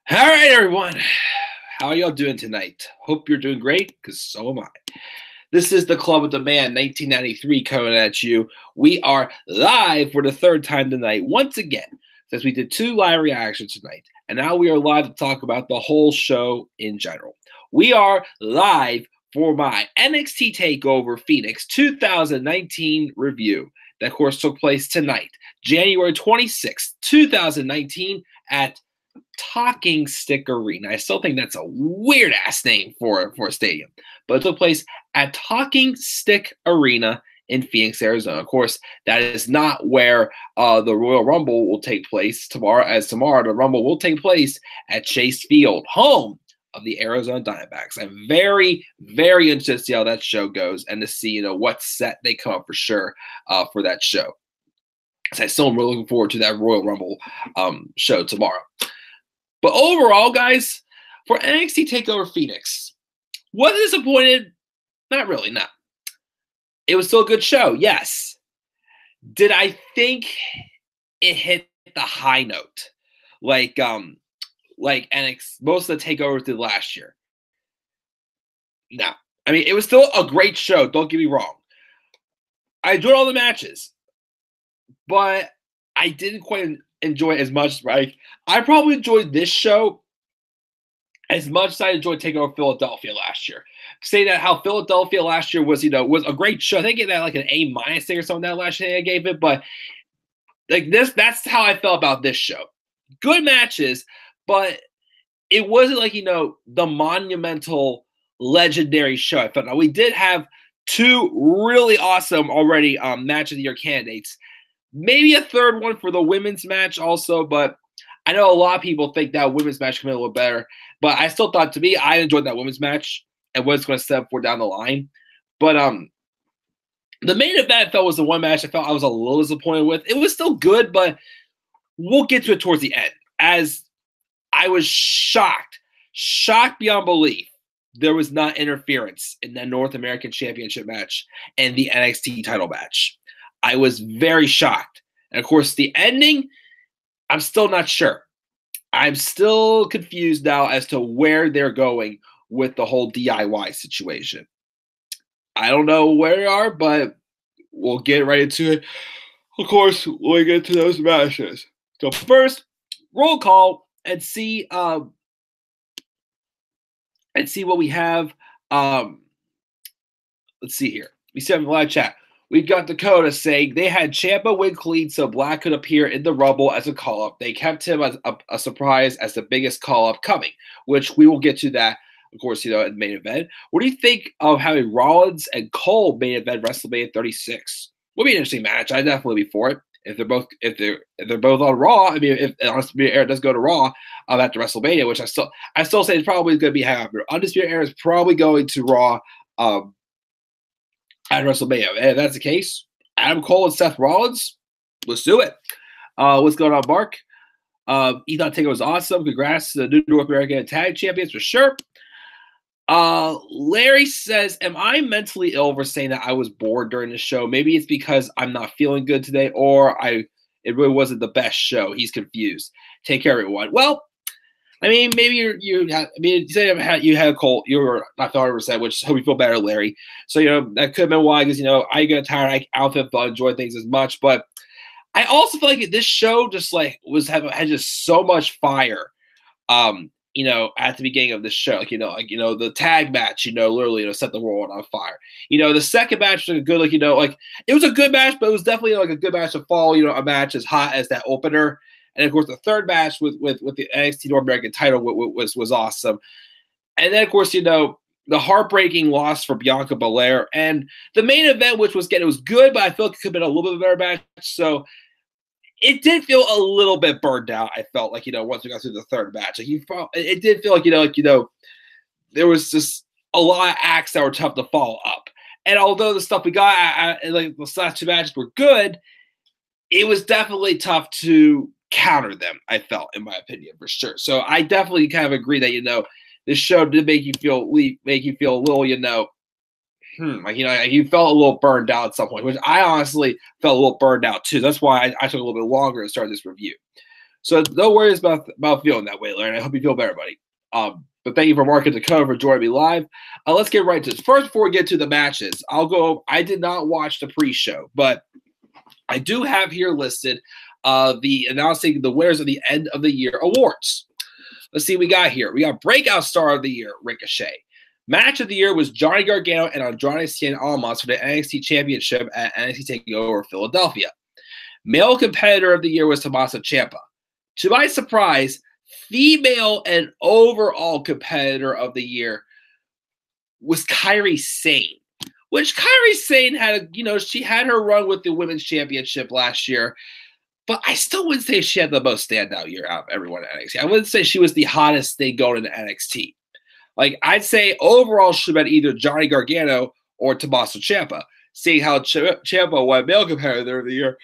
All right, everyone. How are y'all doing tonight? Hope you're doing great, because so am I. This is the Club with the Man 1993 coming at you. We are live for the third time tonight, once again, since we did 2 live reactions tonight. And now we are live to talk about the whole show in general. We are live for my NXT TakeOver Phoenix 2019 review. That, of course, took place tonight, January 26th, 2019, at Talking Stick Arena. I still think that's a weird ass name for a stadium, but it took place at Talking Stick Arena in Phoenix, Arizona. Of course, that is not where the Royal Rumble will take place tomorrow. As tomorrow, the Rumble will take place at Chase Field, home of the Arizona Diamondbacks. I'm very, very interested to see how that show goes and to see what set they come up for sure for that show. So I still am really looking forward to that Royal Rumble show tomorrow. But overall, guys, for NXT TakeOver Phoenix, was I disappointed? Not really, no. It was still a good show, yes. Did I think it hit the high note like NXT, most of the takeovers did last year? No. I mean, it was still a great show, don't get me wrong. I enjoyed all the matches, but I didn't quite enjoy it as much. Right? I probably enjoyed this show as much as I enjoyed TakeOver Philadelphia last year. Say that how Philadelphia last year was, was a great show. I think I gave that like an A- thing or something that last year I gave it, but like that's how I felt about this show. Good matches, but it wasn't like the monumental, legendary show. I felt now we did have 2 really awesome already match of the year candidates. Maybe a third one for the women's match also, but I know a lot of people think that women's match could be a little better. But I still thought, to me, I enjoyed that women's match and what it's going to set up for down the line. But the main event I felt was the one match I felt I was a little disappointed with. It was still good, but we'll get to it towards the end. As I was shocked beyond belief, there was not interference in that North American Championship match and the NXT title match. I was very shocked. And, of course, the ending, I'm still not sure. I'm still confused now as to where they're going with the whole DIY situation. I don't know where they are, but we'll get right into it. Of course, we'll get to those matches. So first, roll call and see what we have. Let's see here. We see in the live chat. We got Dakota saying they had Ciampa win clean so Black could appear in the Rumble as a call-up. They kept him as a surprise as the biggest call-up coming, which we will get to that, of course, in the main event. What do you think of having Rollins and Cole main event WrestleMania 36? Would be an interesting match. I'd definitely be for it. If they're both on Raw, I mean, if Undisputed Era does go to Raw after WrestleMania, which I still say it's probably going to be happening. Undisputed Era is probably going to Raw at WrestleMania. And if that's the case, Adam Cole and Seth Rollins, let's do it. What's going on, Mark? Ethan Taker was awesome. Congrats to the new North American Tag Champions for sure. Larry says, am I mentally ill for saying that I was bored during the show? Maybe it's because I'm not feeling good today, or it really wasn't the best show. He's confused. Take care, everyone. Well, I mean, maybe you said you had a cold. You were not 100%, which hope you feel better, Larry. So that could have been why, because I get tired. I don't feel enjoy things as much, but I also feel like this show just like had just so much fire. At the beginning of this show, the tag match, literally, set the world on fire. The second match was a good, it was a good match, but it was definitely like a good match to follow, a match as hot as that opener. And of course, the third match with the NXT North American title was awesome. And then, of course, the heartbreaking loss for Bianca Belair, and the main event, which was it was good, but I feel like it could have been a little bit better match. So it did feel a little bit burned out. I felt like once we got through the third match, it did feel like there was just a lot of acts that were tough to follow up. And although the stuff we got, like the last 2 matches were good, it was definitely tough to counter them, I felt, in my opinion, for sure. So I definitely kind of agree that this show did make you feel a little you felt a little burned out at some point, which I honestly felt a little burned out too. That's why I took a little bit longer to start this review. So no worries about feeling that way, Larry. I hope you feel better, buddy. But thank you for marking the cover for joining me live. Let's get right to this. First, before we get to the matches, I did not watch the pre-show, but I do have here listed the announcing the winners of the end of the year awards. Let's see what we got here. We got Breakout Star of the Year, Ricochet. Match of the year was Johnny Gargano and Andrade Cien Almas for the NXT Championship at NXT TakeOver Philadelphia. Male Competitor of the Year was Tommaso Ciampa. To my surprise, female and overall Competitor of the Year was Kairi Sane, which Kairi Sane had, she had her run with the Women's Championship last year, but I still wouldn't say she had the most standout year out of everyone at NXT. I wouldn't say she was the hottest thing going into NXT. Like, I'd say overall should have been either Johnny Gargano or Tommaso Ciampa. Seeing how Ciampa won Male Competitor of the Year,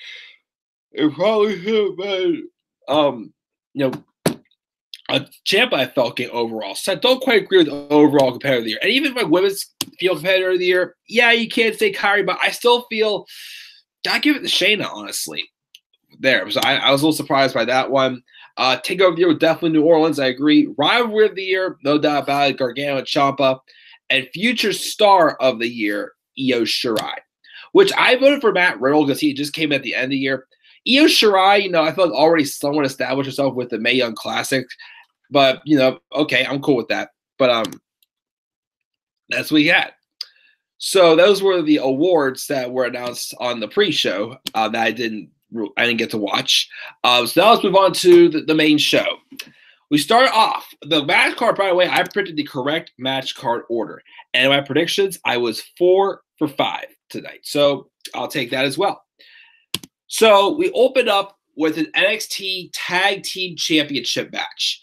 it probably should have been, Ciampa, I felt, game overall. So I don't quite agree with the overall Competitor of the Year. And even my Women's Field Competitor of the Year, yeah, you can't say Kairi, but I still feel, gotta give it to Shayna, honestly. There. So I was a little surprised by that one. Takeover of the Year was definitely New Orleans. I agree. Rivalry of the Year, no doubt about it, Gargano and Ciampa. And Future Star of the Year, Io Shirai, which I voted for Matt Riddle because he just came at the end of the year. Io Shirai, I feel like already somewhat established herself with the Mae Young Classic. But, okay, I'm cool with that. But that's what we had. So those were the awards that were announced on the pre-show that I didn't get to watch. So now let's move on to the main show. We start off the match card. By the way, I printed the correct match card order, and in my predictions, I was 4 for 5 tonight. So I'll take that as well. So we open up with an NXT Tag Team Championship match.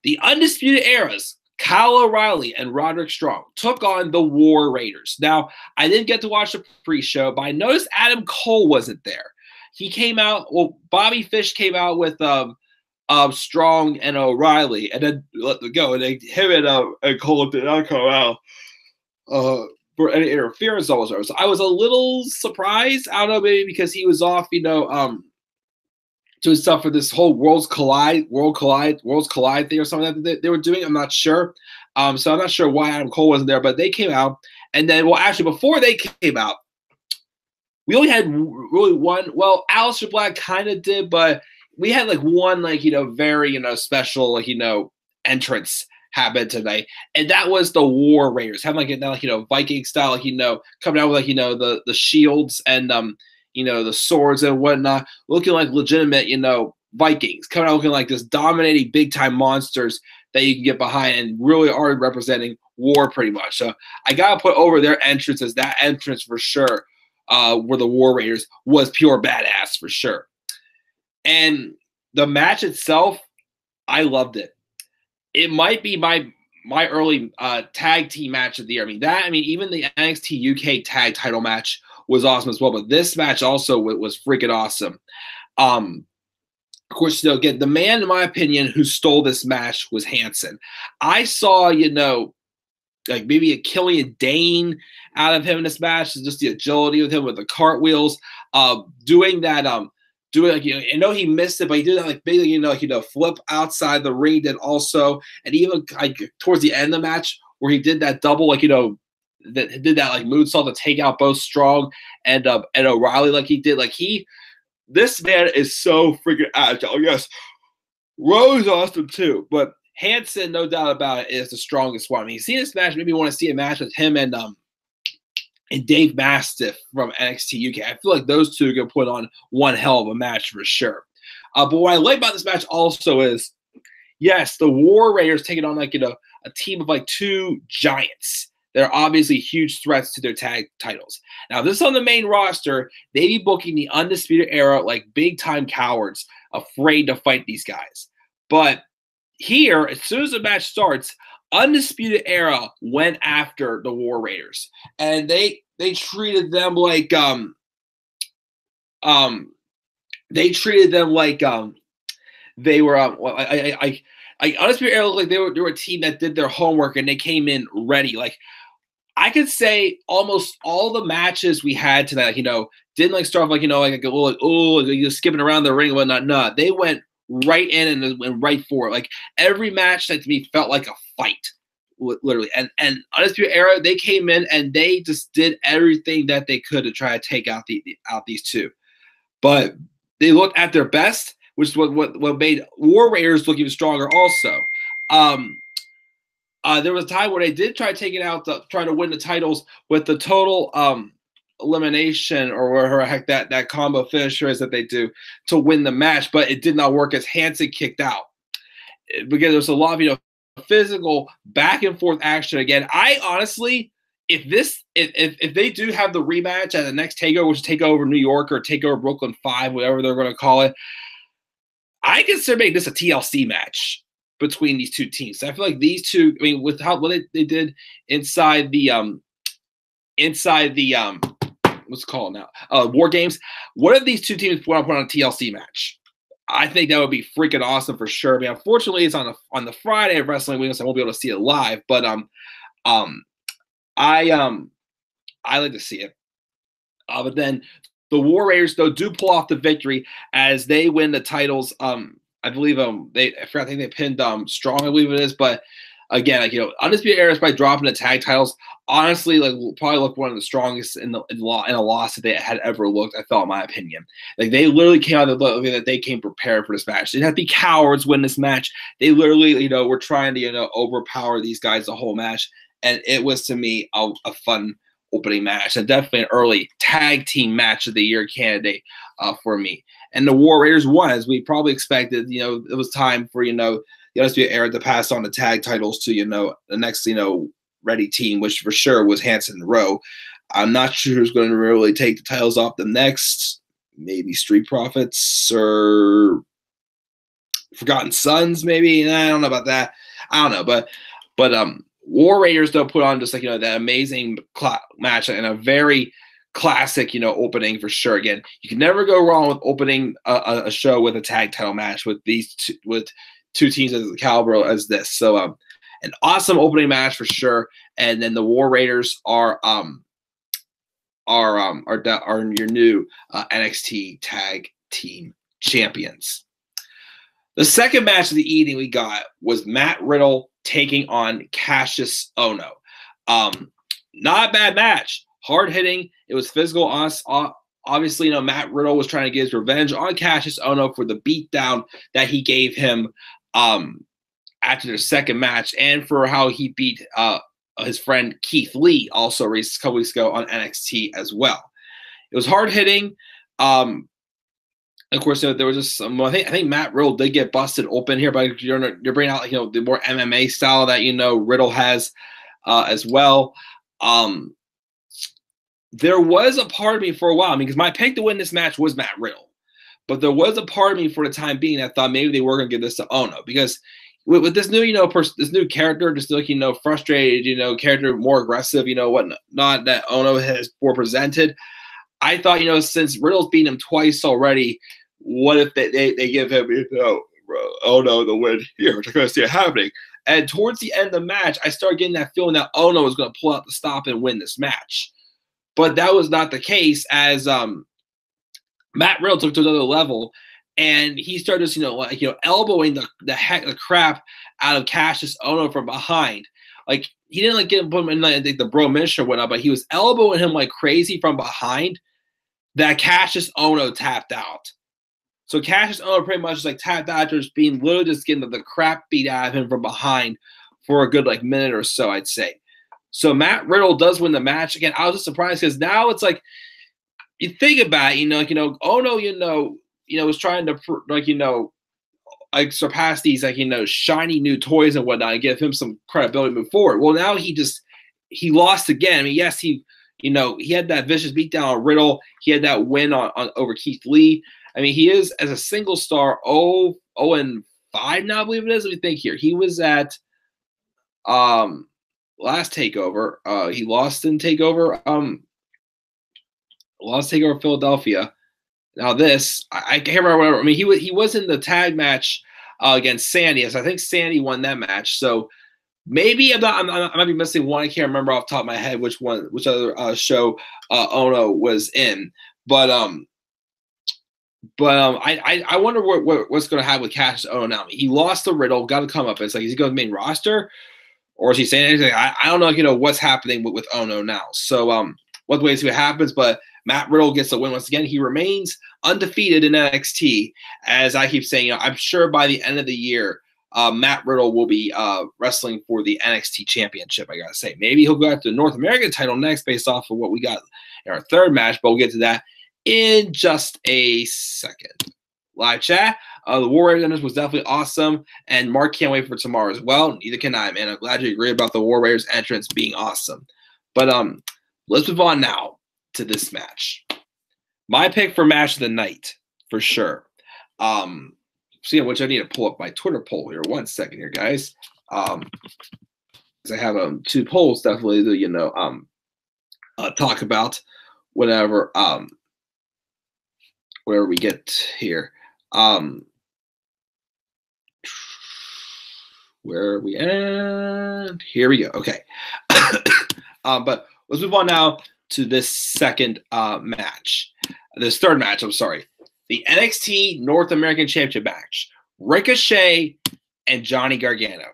The Undisputed Era's Kyle O'Reilly and Roderick Strong took on the War Raiders. Now, I didn't get to watch the pre-show, but I noticed Adam Cole wasn't there. He came out, Bobby Fish came out with Strong and O'Reilly, and then let them go. And him and Cole did not come out for any interference also. So I was a little surprised. I don't know, maybe because he was off, doing stuff for this whole Worlds Collide thing or something that they were doing. I'm not sure. So I'm not sure why Adam Cole wasn't there, but they came out. And then, actually, before they came out, we only had really one. Well, Aleister Black kind of did, but we had one very special entrance happen tonight, and that was the War Raiders having Viking style, coming out with the shields and the swords and whatnot, looking like legitimate Vikings, coming out looking like this dominating big time monsters that you can get behind and really are representing war pretty much. So I gotta put over their entrance as that entrance for sure. Where the War Raiders was pure badass for sure. And the match itself, I loved it. It might be my early tag team match of the year. Even the NXT UK tag title match was awesome as well, but this match also was freaking awesome. Of course, again, the man, in my opinion, who stole this match was Hanson. I saw, maybe a Killian Dane out of him in this match, just the agility with him with the cartwheels, doing that, I know he missed it, but he did that big, flip outside the ring, then also, and even towards the end of the match where he did that double, that did that moonsault to take out both Strong and O'Reilly, he did. This man is so freaking agile. Yes, Rose awesome too, but Hanson, no doubt about it, is the strongest one. You see this match, maybe you want to see a match with him and Dave Mastiff from NXT UK. I feel like those two are going to put on one hell of a match for sure. But what I like about this match also is, yes, the War Raiders taking on a team of two giants. They're obviously huge threats to their tag titles. Now, this on the main roster, they be booking the Undisputed Era like big-time cowards, afraid to fight these guys. But here, as soon as the match starts, Undisputed Era went after the War Raiders, and they treated them like they were Undisputed Era looked like they were a team that did their homework and they came in ready. I could say almost all the matches we had tonight, didn't start off a little skipping around the ring and whatnot. No, they went right in and went right for it. Like every match that to me felt like a fight, literally. And Undisputed Era, they came in and they just did everything that they could to try to take out these two. But they looked at their best, which is what made War Raiders look even stronger. Also, there was a time where they did try taking out trying to win the titles with the total elimination or whatever the heck that combo finisher is that they do to win the match, but it did not work as Hansen kicked out because there was a lot of physical back and forth action again. I honestly, if they do have the rematch at the next TakeOver, which is TakeOver New York or TakeOver Brooklyn 5, whatever they're going to call it, I consider making this a TLC match between these two teams. I feel like these two, I mean, with what they did inside the what's it called now? War Games. What if these two teams want to put on a TLC match? I think that would be freaking awesome for sure. I mean, unfortunately, it's on the Friday of Wrestling Week, so I won't be able to see it live. But I like to see it. But then the War Raiders though do pull off the victory as they win the titles. I believe I think they pinned Strong, I believe it is. But again, like Undisputed Era by dropping the tag titles, honestly, like will probably look one of the strongest in a loss that they had ever looked. I felt, in my opinion, like they literally came out of the way that they came prepared for this match. They didn't have to be cowards win this match. They literally, were trying to overpower these guys the whole match, and it was to me a fun opening match and definitely an early tag team match of the year candidate for me. And the War Raiders won, as we probably expected. It was time for the Undisputed Era to pass on the tag titles to the next ready team, which for sure was Hanson and Rowe. I'm not sure who's going to really take the titles off the next. Maybe Street Profits or Forgotten Sons, maybe. I don't know about that. I don't know, but War Raiders though put on just that amazing match and a very classic opening for sure. Again, you can never go wrong with opening a show with a tag title match with two teams as the caliber as this. So an awesome opening match for sure. And then the War Raiders are your new NXT Tag Team Champions. The second match of the evening we got was Matt Riddle taking on Cassius Ohno. Not a bad match. Hard hitting. It was physical. Obviously, Matt Riddle was trying to get his revenge on Cassius Ohno for the beatdown that he gave him after their second match, and for how he beat his friend Keith Lee also a couple weeks ago on NXT as well. It was hard hitting. Of course, there was just some. I think Matt Riddle did get busted open here, but you're bringing out the more MMA style that Riddle has as well. There was a part of me for a while, because my pick to win this match was Matt Riddle, but there was a part of me for the time being that thought maybe they were going to give this to Ohno, because with this new this new character, just frustrated character, more aggressive, whatnot that Ohno has presented. I thought since Riddle's beaten him twice already, what if they give him Ohno the win here, which I couldn't see it happening. And towards the end of the match, I started getting that feeling that Ohno was going to pull out the stop and win this match. But that was not the case, as Matt Riddle took to another level, and he started just, elbowing the crap out of Cassius Ohno from behind. Like, he didn't get him in the bro mission or whatnot, but he was elbowing him like crazy from behind that Cassius Ohno tapped out. So Cassius Ohno pretty much tapped out after just getting the crap beat out of him from behind for a good minute or so, I'd say. So Matt Riddle does win the match. Again, I was just surprised because now it's you think about it, Ohno, was trying to surpass these shiny new toys and whatnot and give him some credibility to move forward. Well, now he lost again. I mean, yes, he had that vicious beatdown on Riddle. He had that win on over Keith Lee. I mean, he is, as a single star, 0-5 now, I believe it is. Let me think here. He was at last TakeOver. He lost in TakeOver. Lost TakeOver Philadelphia. Now this, I can't remember whatever. I mean, he was in the tag match against Sandy. So I think Sandy won that match. So maybe I might be missing one. I can't remember off the top of my head which other show Ohno was in. But I wonder what's going to happen with Cassius Ohno now. He lost the Riddle, got to come up. It's like, is he going to the main roster, or is he saying anything? I don't know, what's happening with Ohno now. So we'll wait to see what happens. But Matt Riddle gets the win once again. He remains undefeated in NXT. As I keep saying, I'm sure by the end of the year, Matt Riddle will be wrestling for the NXT Championship, I got to say. Maybe he'll go after the North American title next based off of what we got in our third match, but we'll get to that in just a second. Live chat. The Warriors entrance was definitely awesome, and Mark can't wait for tomorrow as well. Neither can I, man. I'm glad you agree about the Warriors entrance being awesome. But let's move on now to this match. My pick for match of the night, for sure. Seeing which I need to pull up my Twitter poll here. 1 second here, guys. Because I have 2 polls definitely to talk about whenever we get here. Where are we at? Here we go. Okay. But let's move on now to this second match. This third match, I'm sorry. The NXT North American Championship match. Ricochet and Johnny Gargano.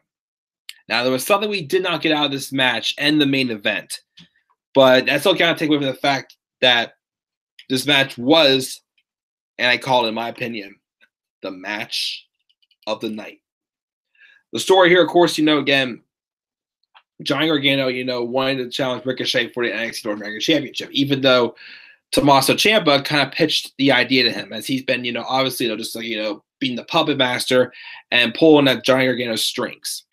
Now, there was something we did not get out of this match and the main event. But that's all kind of take away from the fact that this match was, and I call it, in my opinion, the match of the night. The story here, of course, again, Johnny Gargano, wanted to challenge Ricochet for the NXT North American Championship, even though Tommaso Ciampa kind of pitched the idea to him, as he's been, obviously, just like, being the puppet master and pulling at Johnny Gargano's strings.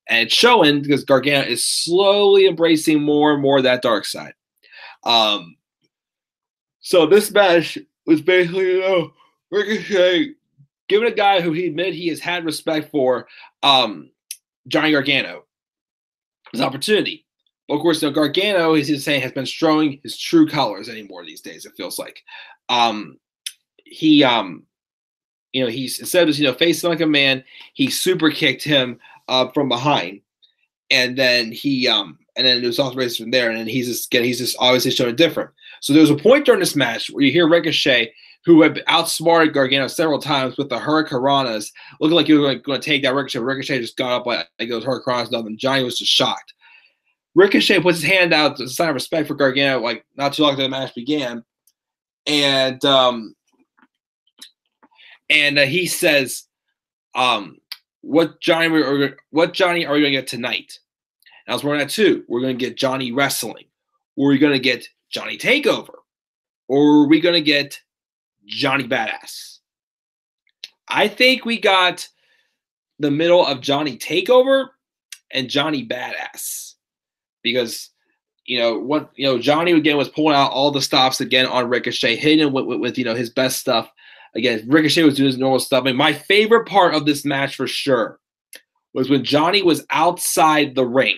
And it's showing because Gargano is slowly embracing more and more of that dark side. So this match was basically, Ricochet giving a guy who he admitted he has had respect for, Johnny Gargano, his opportunity. But of course, Gargano, as he's saying, has been showing his true colors anymore these days, it feels like. He's instead of facing like a man, he super kicked him from behind, and then it was also raised from there, and then he's just obviously showing different. So there was a point during this match where you hear Ricochet, who had outsmarted Gargano several times with the Hurricanranas, looking like he was going to take that Ricochet. Ricochet just got up like those Hurricanranas, and Johnny was just shocked. Ricochet puts his hand out as a sign of respect for Gargano, like not too long after the match began, and he says, "What Johnny are we going to get tonight?" And I was wondering that too. We're going to get Johnny wrestling, or are we going to get Johnny Takeover, or are we going to get Johnny Badass? I think we got the middle of Johnny Takeover and Johnny Badass. Because, Johnny again was pulling out all the stops again on Ricochet, hitting him with his best stuff. Again, Ricochet was doing his normal stuff. And my favorite part of this match for sure was when Johnny was outside the ring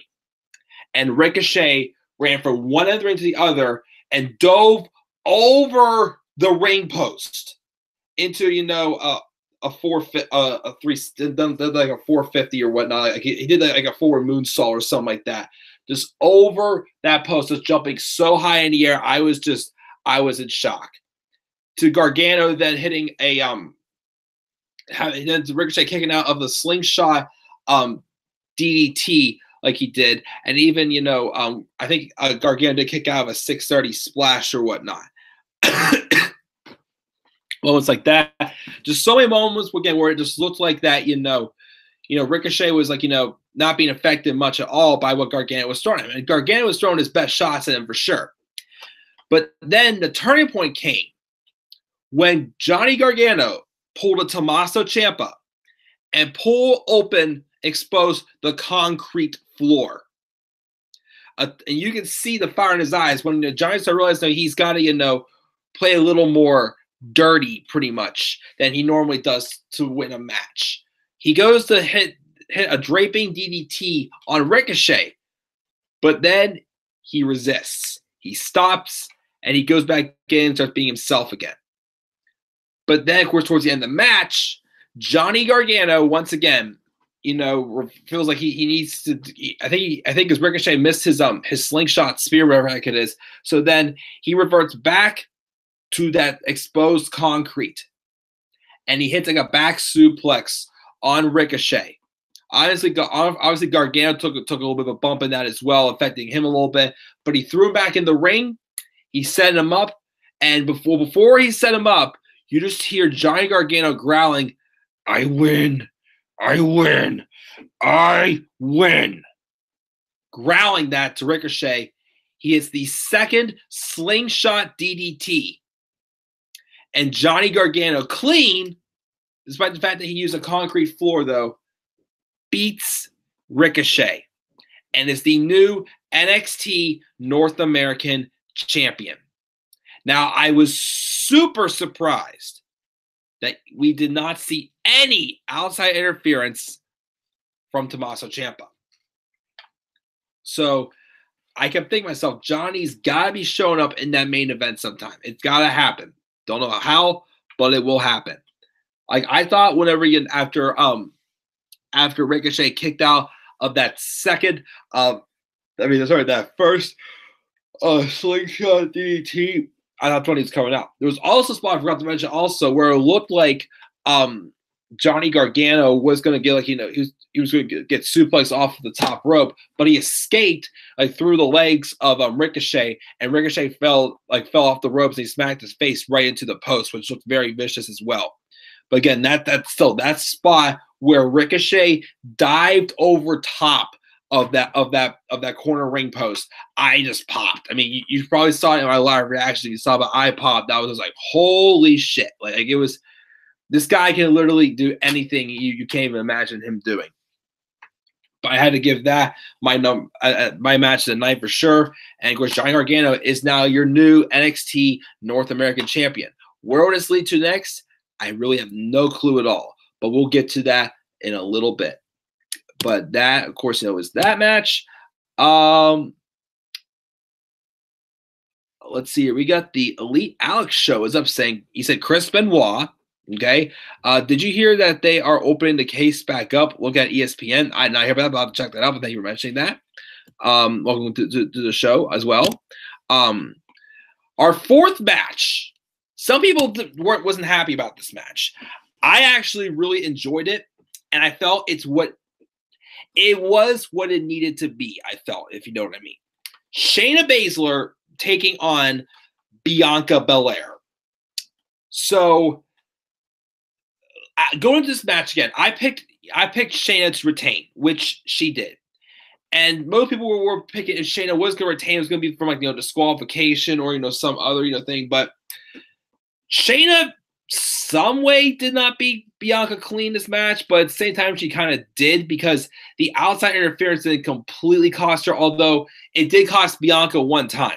and Ricochet ran from one end of the ring to the other and dove over the ring post into, a 450 or whatnot. Like he did like a forward moonsault or something like that. Just over that post, just jumping so high in the air. I was in shock. To Gargano then hitting then Ricochet kicking out of the slingshot DDT like he did, and even I think Gargano did kick out of a 630 splash or whatnot. Moments like that, just so many moments again where it just looked like that. Ricochet was like not being affected much at all by what Gargano was throwing him. And Gargano was throwing his best shots at him for sure. But then the turning point came when Johnny Gargano pulled a Tommaso Ciampa and exposed the concrete floor. And you can see the fire in his eyes when Johnny started realizing he's got to, play a little more dirty pretty much than he normally does to win a match. He goes to hit a draping DDT on Ricochet, but then he resists. He stops, and he goes back in and starts being himself again. But then, of course, towards the end of the match, Johnny Gargano, once again, feels like he needs to. I think because Ricochet missed his slingshot spear, whatever the heck it is. So then he reverts back to that exposed concrete and he hits like a back suplex on Ricochet. Obviously, Gargano took a little bit of a bump in that as well, affecting him a little bit. But he threw him back in the ring. He set him up, and before he set him up, you just hear Johnny Gargano growling, "I win, I win, I win," growling that to Ricochet. He hits the second slingshot DDT, and Johnny Gargano, clean, despite the fact that he used a concrete floor, though, beats Ricochet and is the new NXT North American champion. Now, I was super surprised that we did not see any outside interference from Tommaso Ciampa. So I kept thinking to myself, Johnny's got to be showing up in that main event sometime. It's got to happen. Don't know how, but it will happen. Like, I thought whenever after Ricochet kicked out of that second, that first slingshot DDT, I thought Tony was coming out. There was also a spot I forgot to mention also where it looked like Johnny Gargano was going to get he was going to get suplexed off of the top rope, but he escaped through the legs of Ricochet, and Ricochet fell off the ropes and he smacked his face right into the post, which looked very vicious as well. But again, that spot where Ricochet dived over top of that corner ring post, I just popped. I mean, you probably saw it in my live reaction. You saw, but I popped. That was just like, holy shit! Like it was. This guy can literally do anything you can't even imagine him doing. But I had to give that my match of the night for sure. And of course, Johnny Gargano is now your new NXT North American champion. Where will this lead to next? I really have no clue at all. But we'll get to that in a little bit. But that, of course, was that match. Let's see here. We got the Elite Alex show is up saying, he said Chris Benoit. Okay. Did you hear that they are opening the case back up? Look at ESPN. I did not hear about that, but I'll have to check that out. But thank you for mentioning that. Welcome to the show as well. Our fourth match. Some people wasn't happy about this match. I actually really enjoyed it, and I felt it was what it needed to be. I felt, if you know what I mean. Shayna Baszler taking on Bianca Belair. So going into this match again, I picked Shayna to retain, which she did. And most people were picking if Shayna was going to retain, it was going to be from disqualification or some other thing. But Shayna some way did not beat Bianca clean this match, but at the same time she kind of did, because the outside interference didn't completely cost her, although it did cost Bianca one time.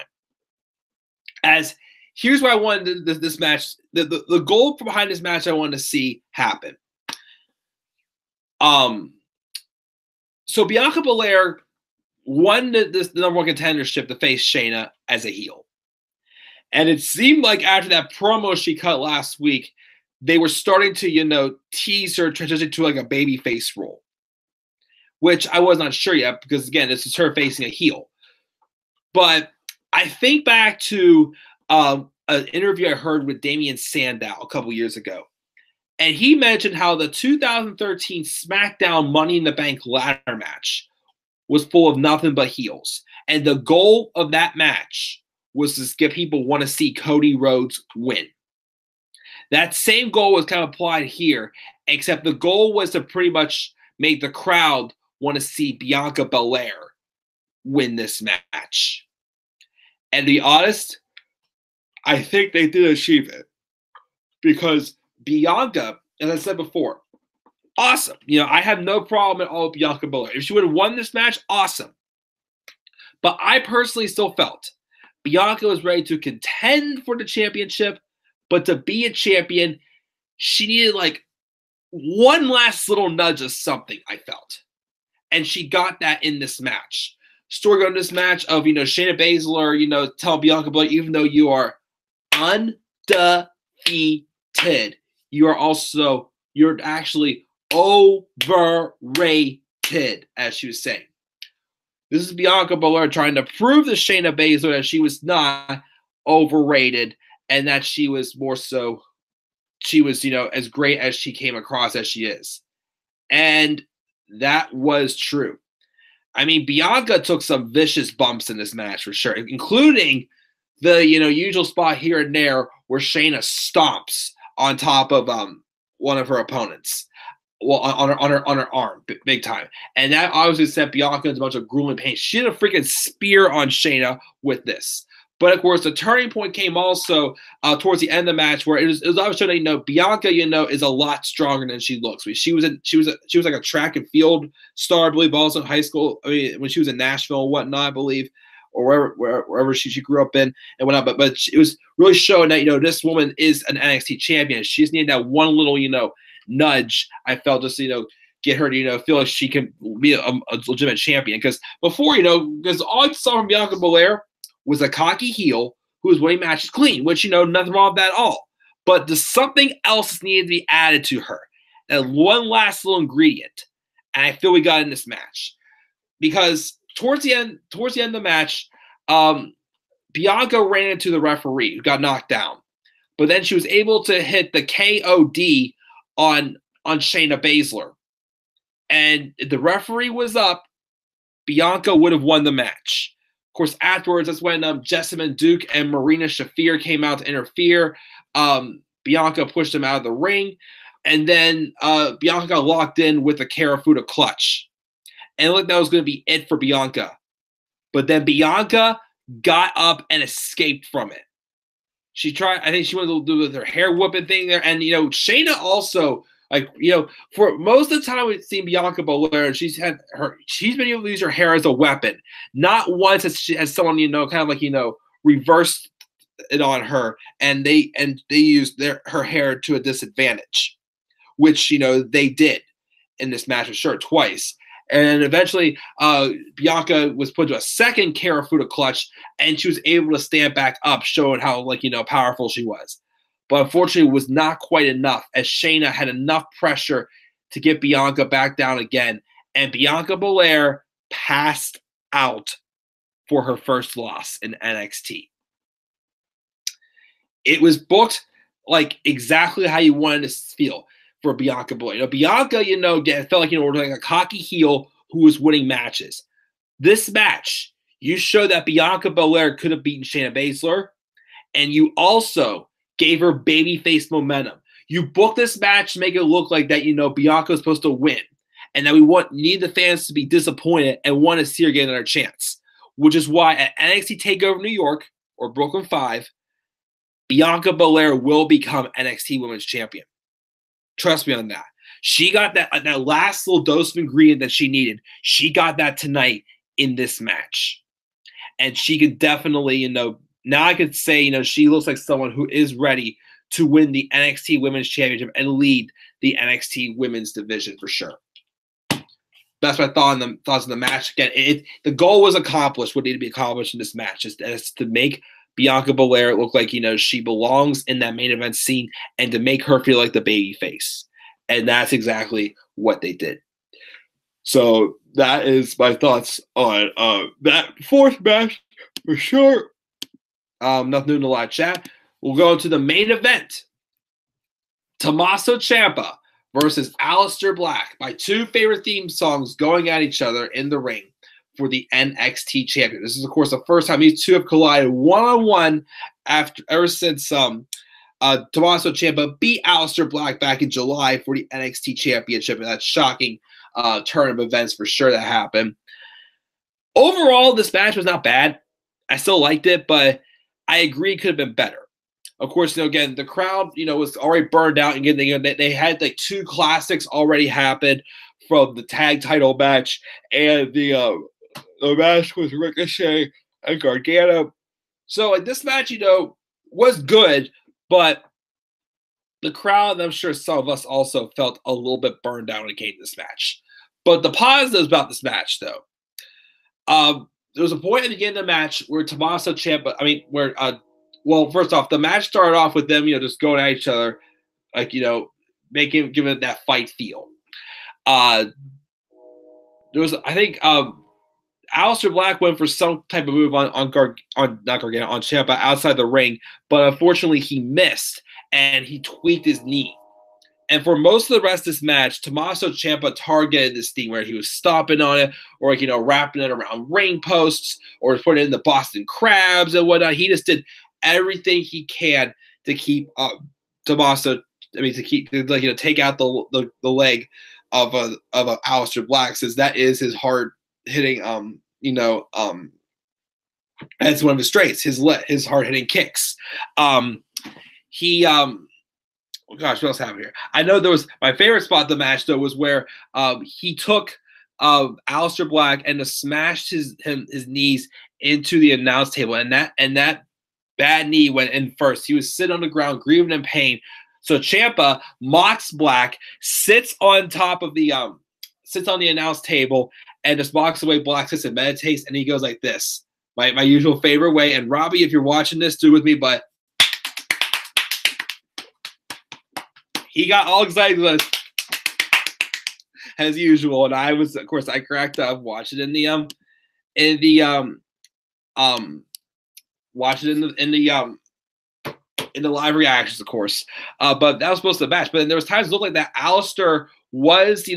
As here's what I wanted this match. The goal behind this match I wanted to see happen. So Bianca Belair won the number one contendership to face Shayna as a heel. And it seemed like after that promo she cut last week, they were starting to, tease her transition to like a babyface role, which I was not sure yet, because again, this is her facing a heel. But I think back to an interview I heard with Damian Sandow a couple years ago. And he mentioned how the 2013 SmackDown Money in the Bank ladder match was full of nothing but heels. And the goal of that match was to get people want to see Cody Rhodes win. That same goal was kind of applied here, except the goal was to pretty much make the crowd want to see Bianca Belair win this match. And to be honest, I think they did achieve it, because Bianca, as I said before, awesome. I have no problem at all with Bianca Belair. If she would have won this match, awesome. But I personally still felt Bianca was ready to contend for the championship, but to be a champion, she needed like one last little nudge of something, I felt. And she got that in this match. Story going to this match of, Shayna Baszler, tell Bianca Belair, even though you are undefeated, you're actually overrated, as she was saying. This is Bianca Belair trying to prove to Shayna Baszler that she was not overrated and that she was more so she was, as great as she came across as she is. And that was true. I mean, Bianca took some vicious bumps in this match for sure, including the, usual spot here and there where Shayna stomps on top of one of her opponents. Well, on her arm, big time. And that obviously sent Bianca into a bunch of grueling pain. She did a freaking spear on Shayna with this. But of course, the turning point came also towards the end of the match, where it was obviously that Bianca is a lot stronger than she looks. She was like a track and field star, I believe, also in high school. I mean, when she was in Nashville and whatnot, I believe, or wherever she grew up in and whatnot. But it was really showing that this woman is an NXT champion. She just needed that one little nudge. I felt just get her to feel like she can be a legitimate champion. Because before because all I saw from Bianca Belair was a cocky heel who was winning matches clean, which, nothing wrong with that at all. But there's something else needed to be added to her. That one last little ingredient. And I feel we got in this match. Because towards the end of the match, Bianca ran into the referee who got knocked down. But then she was able to hit the KOD on Shayna Baszler. And if the referee was up, Bianca would have won the match. Of course, afterwards, that's when Jessamine Duke and Marina Shafir came out to interfere. Bianca pushed them out of the ring. And then Bianca got locked in with a Karafuda clutch. And it looked like that was going to be it for Bianca. But then Bianca got up and escaped from it. She tried, I think she wanted to do her hair whooping thing there. And, Shayna also, for most of the time we've seen Bianca Belair, she's been able to use her hair as a weapon. Not once has someone, kind of reversed it on her, and they used her hair to a disadvantage, which, they did in this match for sure twice. And eventually, Bianca was put to a second Karafuda clutch, and she was able to stand back up, showing how, powerful she was. But unfortunately, it was not quite enough, as Shayna had enough pressure to get Bianca back down again. And Bianca Belair passed out for her first loss in NXT. It was booked like exactly how you wanted to feel for Bianca Belair. Bianca, felt like, we're like a cocky heel who was winning matches. This match, you showed that Bianca Belair could have beaten Shayna Baszler, and you also gave her babyface momentum. You booked this match to make it look like that, Bianca was supposed to win, and that need the fans to be disappointed and want to see her get another chance. Which is why at NXT TakeOver New York, or Brooklyn 5, Bianca Belair will become NXT Women's Champion. Trust me on that. She got that last little dose of ingredient that she needed. She got that tonight in this match. And she could definitely, now I could say, she looks like someone who is ready to win the NXT Women's Championship and lead the NXT Women's division for sure. That's my thoughts on the match. Again, the goal was accomplished, what needed to be accomplished in this match, is to make Bianca Belair look like, she belongs in that main event scene, and to make her feel like the baby face. And that's exactly what they did. So that is my thoughts on that fourth match for sure. Nothing new in the live chat. We'll go to the main event. Tommaso Ciampa versus Aleister Black. My two favorite theme songs going at each other in the ring for the NXT champion. This is, of course, the first time these two have collided one-on-one ever since Tommaso Ciampa beat Aleister Black back in July for the NXT championship. And that shocking turn of events for sure that happened. Overall, this match was not bad. I still liked it, but I agree it could have been better. Of course, again, the crowd, was already burned out. And again, they had like two classics already happen from the tag title match and the match with Ricochet and Gargano. So this match, was good, but the crowd, I'm sure some of us also felt a little bit burned out when it came to this match. But the positives about this match, though, there was a point at the beginning of the match where Tommaso Ciampa, first off, the match started off with them, just going at each other, like, giving it that fight feel. There was, I think, Aleister Black went for some type of move on Ciampa outside the ring, but unfortunately he missed. and he tweaked his knee. And for most of the rest of this match, Tommaso Ciampa targeted this thing where he was stomping on it, or wrapping it around ring posts, or putting it in the Boston Crabs and whatnot. He just did everything he can to keep Tommaso. I mean, to take out the leg of Aleister Black, since that is his hard hitting. That's one of his strengths. His hard hitting kicks. Oh gosh, what else happened here? I know there was my favorite spot of the match though was where he took Aleister Black and smashed his knees into the announce table, and that bad knee went in first. He was sitting on the ground, grieving in pain. So Ciampa mocks Black, sits on top of the sits on the announce table, and just mocks away Black, sits and meditates, and he goes like this, my usual favorite way. And Robbie, if you're watching this, do it with me, but. He got all excited as usual, and I was, of course, I cracked up, watched it in the live reactions, of course. But that was supposed to match. But then there was times it looked like that Aleister was,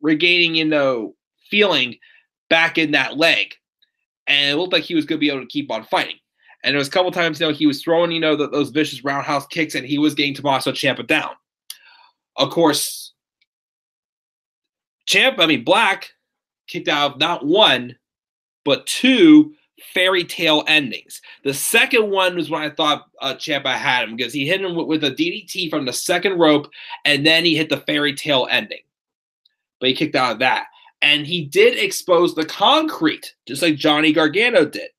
regaining, feeling back in that leg, and it looked like he was going to be able to keep on fighting. And there was a couple times, he was throwing, those vicious roundhouse kicks, and he was getting Tommaso Ciampa down. Of course, Black kicked out of not one, but two fairy tale endings. The second one was when I thought Ciampa had him, because he hit him with a DDT from the second rope, and then he hit the fairy tale ending. But he kicked out of that. And he did expose the concrete, just like Johnny Gargano did.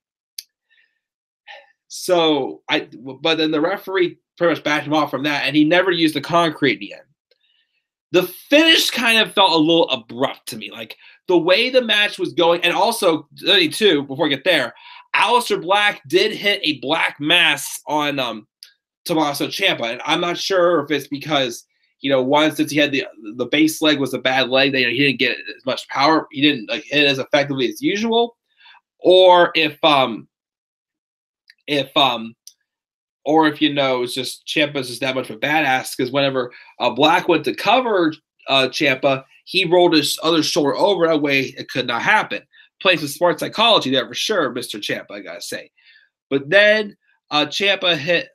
But then the referee pretty much backed him off from that, and he never used the concrete in the end. The finish kind of felt a little abrupt to me, like the way the match was going. And also, too, before I get there, Aleister Black did hit a black mass on Tommaso Ciampa, and I'm not sure if it's because one, since he had the base leg was a bad leg, that he didn't get as much power, he didn't hit as effectively as usual, or if it's just Ciampa's just that much of a badass, because whenever Black went to cover Ciampa, he rolled his other shoulder over. That way it could not happen. Playing some smart psychology there for sure, Mr. Ciampa, I gotta say. But then Ciampa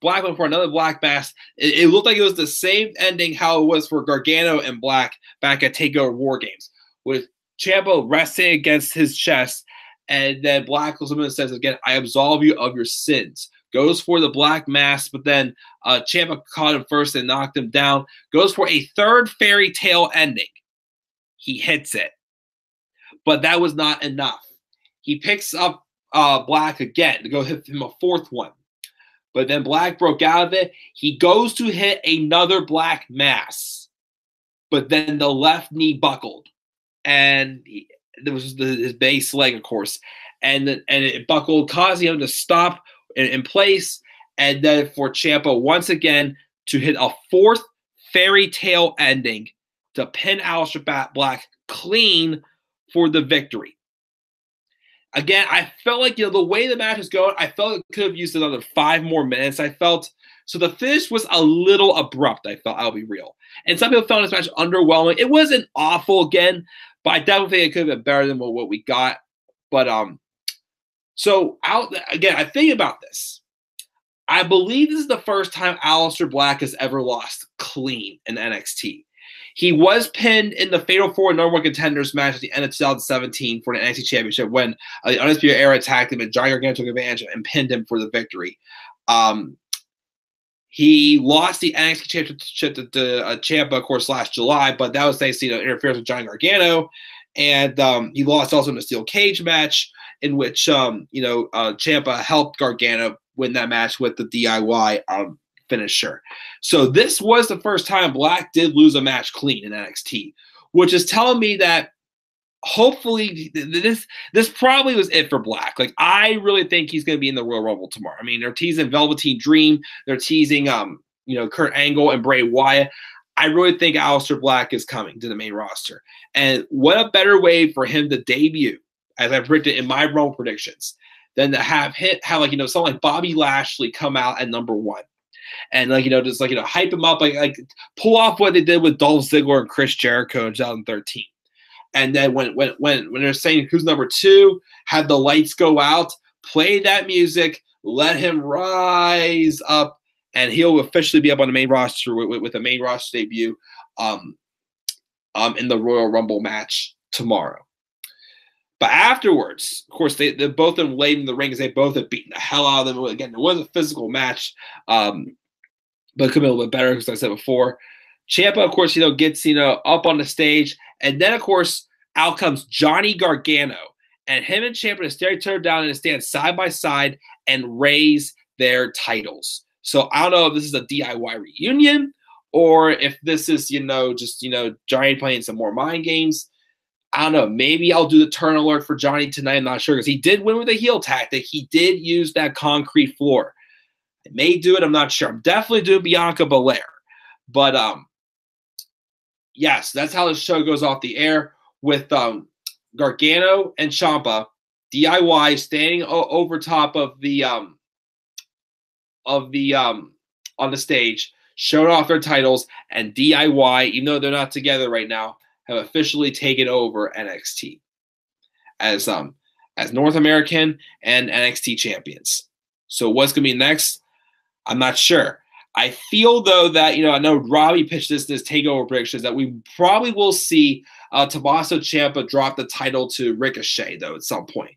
Black went for another black mass. It looked like it was the same ending how it was for Gargano and Black back at TakeOver War Games, with Ciampa resting against his chest. And then Black says again, "I absolve you of your sins." Goes for the black mass, but then Ciampa caught him first and knocked him down. Goes for a third fairy tale ending. He hits it. But that was not enough. He picks up Black again to go hit him a fourth one. But then Black broke out of it. He goes to hit another black mass. But then the left knee buckled. And there was his base leg, of course, and it buckled, causing him to stop in place, and then for Ciampa once again to hit a fourth fairy tale ending to pin Aleister Black clean for the victory. Again, I felt like the way the match was going, I felt it could have used another 5 more minutes. So the finish was a little abrupt. I'll be real, and some people found this match underwhelming. It wasn't awful again, but I definitely think it could have been better than what we got. But I think about this. I believe this is the first time Aleister Black has ever lost clean in NXT. He was pinned in the Fatal 4 number 1 contenders match at the end of 2017 for the NXT Championship when the Undisputed Era attacked him and Johnny Gargano took advantage and pinned him for the victory. He lost the NXT Championship to Ciampa, of course, last July, but that was thanks to interference with Johnny Gargano. And he lost also in the steel cage match, in which Ciampa helped Gargano win that match with the DIY finisher. So this was the first time Black did lose a match clean in NXT, which is telling me that hopefully this probably was it for Black. Like, I really think he's going to be in the Royal Rumble tomorrow. I mean, they're teasing Velveteen Dream, they're teasing Kurt Angle and Bray Wyatt. I really think Aleister Black is coming to the main roster, and what a better way for him to debut, as I predicted in my Rumble predictions, than to have someone like Bobby Lashley come out at number 1. and just hype him up, like pull off what they did with Dolph Ziggler and Chris Jericho in 2013. And then when they're saying who's number 2, have the lights go out, play that music, let him rise up, and he'll officially be up on the main roster with a main roster debut in the Royal Rumble match tomorrow. But afterwards, of course, they both of them laid in the ring because they both have beaten the hell out of them. Again, it was a physical match, but it could be a little bit better, as I said before. Ciampa, of course, gets up on the stage, and then of course out comes Johnny Gargano, and him and Ciampa stare each other down and stand side by side and raise their titles. So I don't know if this is a DIY reunion or if this is just Johnny playing some more mind games. I don't know. Maybe I'll do the turn alert for Johnny tonight. I'm not sure because he did win with a heel tactic. He did use that concrete floor. I may do it. I'm not sure. I'm definitely doing Bianca Belair. But yes, that's how the show goes off the air with Gargano and Ciampa, DIY, standing over top of the on the stage, showing off their titles, and DIY, even though they're not together right now, have officially taken over NXT as North American and NXT champions. So what's going to be next? I'm not sure. I feel, though, that, I know Robbie pitched this in his TakeOver predictions, that we probably will see Tommaso Ciampa drop the title to Ricochet, though, at some point.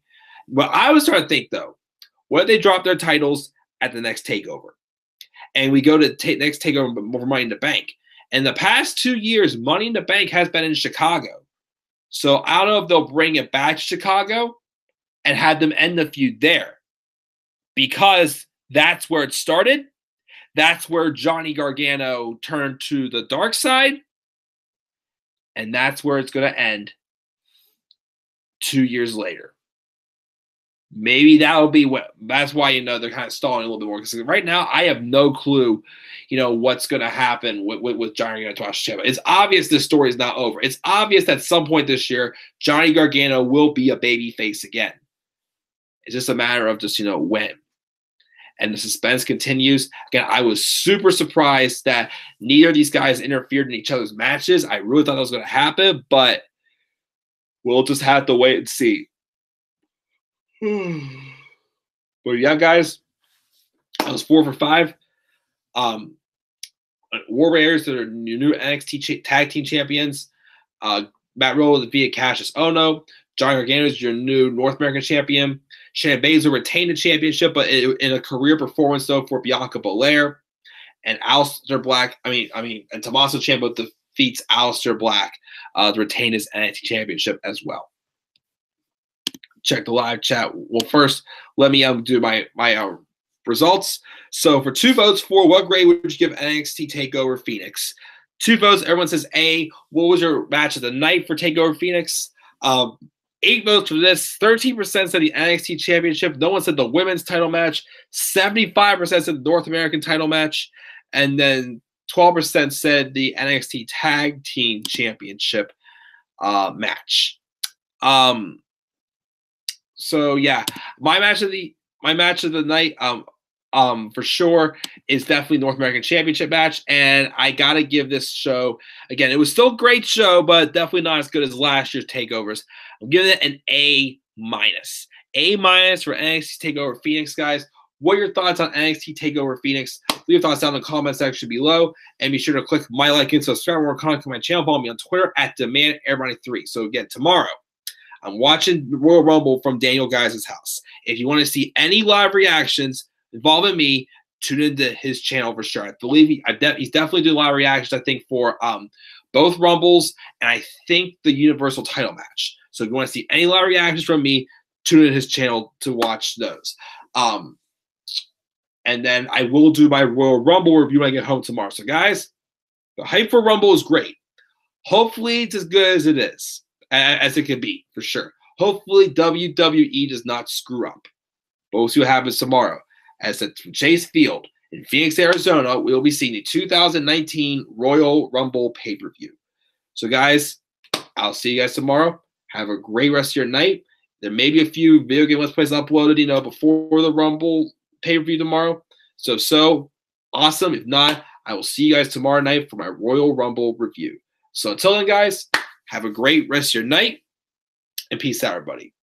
But I was trying to think, though, what if they drop their titles at the next TakeOver? And we go to next TakeOver for Money in the Bank. In the past 2 years, Money in the Bank has been in Chicago. So I don't know if they'll bring it back to Chicago and have them end the feud there. Because that's where it started. That's where Johnny Gargano turned to the dark side. And that's where it's going to end 2 years later. Maybe that'll be that's why, they're kind of stalling a little bit more. Because right now, I have no clue, what's going to happen with Johnny Gargano and Ciampa. It's obvious this story is not over. It's obvious that at some point this year, Johnny Gargano will be a babyface again. It's just a matter of just, when. And the suspense continues. Again, I was super surprised that neither of these guys interfered in each other's matches. I really thought that was going to happen, but we'll just have to wait and see. But yeah, guys, I was 4 for 5. War Raiders are your new NXT tag team champions. Matt Riddle via Cassius Ohno. Johnny Gargano is your new North American champion. Shayna Baszler retained the championship, but in a career performance, though, for Bianca Belair. And Aleister Black, and Tommaso Ciampa defeats Aleister Black to retain his NXT championship as well. Check the live chat. Well, first, let me do my results. So for 2 votes for what grade would you give NXT TakeOver Phoenix? 2 votes. Everyone says A. What was your match of the night for TakeOver Phoenix? 8 votes for this. 13% said the NXT Championship. No one said the women's title match. 75% said the North American title match. And then 12% said the NXT Tag Team Championship match. So yeah, my match of the night, for sure, is definitely North American Championship match. And I gotta give this show, again, it was still a great show, but definitely not as good as last year's takeovers. I'm giving it an A-. A- for NXT TakeOver Phoenix, guys. What are your thoughts on NXT TakeOver Phoenix? Leave your thoughts down in the comment section below. And be sure to click my like and subscribe for more content on my channel. Follow me on Twitter at DemandAirmoney3. So again, tomorrow, I'm watching the Royal Rumble from Daniel Guys' house. If you want to see any live reactions involving me, tune into his channel for sure. I believe he's definitely doing live reactions, I think, for both Rumbles and I think the Universal title match. So if you want to see any live reactions from me, tune in his channel to watch those. And then I will do my Royal Rumble review when I get home tomorrow. So guys, the hype for Rumble is great. Hopefully it's as good as it is. As it can be, for sure. Hopefully, WWE does not screw up. But we'll see what happens tomorrow. As at Chase Field in Phoenix, Arizona, we'll be seeing the 2019 Royal Rumble pay-per-view. So, guys, I'll see you guys tomorrow. Have a great rest of your night. There may be a few video game Let's Plays uploaded, before the Rumble pay-per-view tomorrow. So, awesome. If not, I will see you guys tomorrow night for my Royal Rumble review. So until then, guys, have a great rest of your night, and peace out, everybody.